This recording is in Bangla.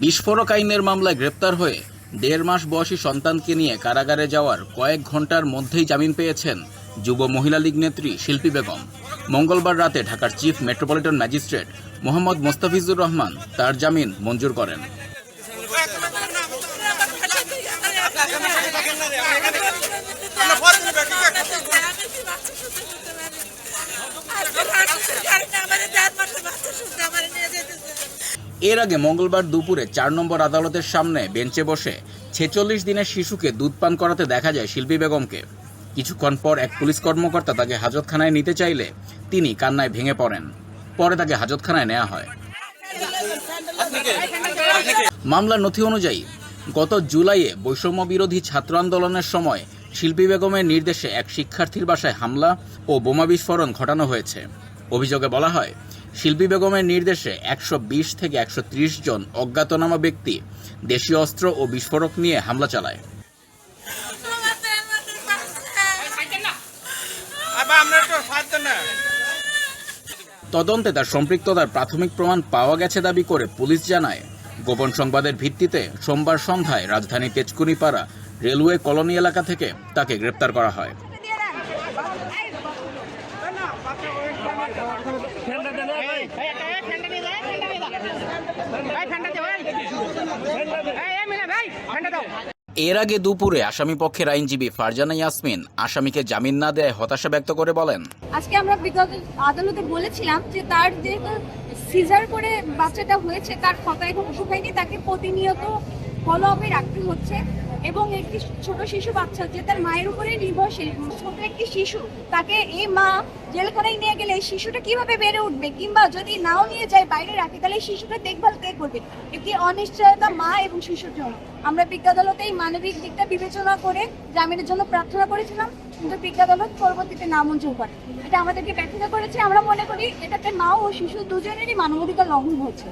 বিস্ফোরক আইনের মামলায় গ্রেপ্তার হয়ে ১.৫ মাস বয়সী সন্তানকে নিয়ে কারাগারে যাওয়ার কয়েক ঘন্টার মধ্যেই জামিন পেয়েছেন যুব মহিলা লীগ নেত্রী শিল্পী বেগম। মঙ্গলবার রাতে ঢাকার chief metropolitan magistrate Mohammad Mostafizur Rahman তার জামিন মঞ্জুর করেন। এর আগে মঙ্গলবার দুপুরে ৪ নম্বর আদালতের সামনে বেঞ্চে বসে ৪৬ দিনের শিশুকে দুধ পান করাতে দেখা যায় শিল্পী বেগমকে। কিছুক্ষণ পর এক পুলিশ কর্মকর্তা তাকে হাজতখানায় নিতে চাইলে তিনি কান্নায় ভেঙে পড়েন। পরে তাকে হাজতখানায় নেওয়া হয়। মামলার নথি অনুযায়ী গত জুলাইয়ে বৈষম্য বিরোধী ছাত্র আন্দোলনের সময় শিল্পী বেগমের নির্দেশে এক শিক্ষার্থীর বাসায় হামলা ও বোমা বিস্ফোরণ ঘটানো হয়েছে। অভিযোগে বলা হয়, শিল্পী বেগমের নির্দেশে ১২০ থেকে ১৩০ জন অজ্ঞাতনামা ব্যক্তি দেশীয় অস্ত্র ও বিস্ফোরক নিয়ে হামলা চালায়। তদন্তে তার সম্পৃক্ততার প্রাথমিক প্রমাণ পাওয়া গেছে দাবি করে পুলিশ জানায়, গোপন সংবাদের ভিত্তিতে সোমবার সন্ধ্যায় রাজধানী তেজকুনিপাড়া রেলওয়ে কলোনি এলাকা থেকে তাকে গ্রেপ্তার করা হয়। এর আগে দুপুরে আসামি পক্ষের আইনজীবী ফারজানা ইয়াসমিন আসামিকে জামিন না দেয় হতাশা ব্যক্ত করে বলেন, আজকে আমরা আদালতে বলেছিলাম যে তার যেহেতু সিজার করে বাচ্চাটা হয়েছে, তার ক্ষত এখন শুকায়নি, তাকে প্রতিনিয়ত ফলো আপে রাখতে হচ্ছে এবং একটি ছোট শিশু বাচ্চা যে তার মায়ের উপরে নির্ভরশীল, ছোট একটি শিশু, তাকে এই মা জেলখানায় নিয়ে গেলে শিশুটা কিভাবে বেড়ে উঠবে, কিংবা যদি নাও নিয়ে যায় বাইরে রাখে তাহলে শিশুটা দেখভাল কে করবে। একটি অনিশ্চয়তা মা এবং শিশুর জন্য। আমরা বিজ্ঞ আদালতে এই মানবিক দিকটা বিবেচনা করে জামিনের জন্য প্রার্থনা করেছিলাম, কিন্তু বিজ্ঞ আদালত পরবর্তীতে নামঞ্জুর করে। এটা আমাদেরকে ব্যথিত করেছে। আমরা মনে করি এটাতে মা ও শিশু দুজনেরই মানবাধিকার লঙ্ঘন হচ্ছে।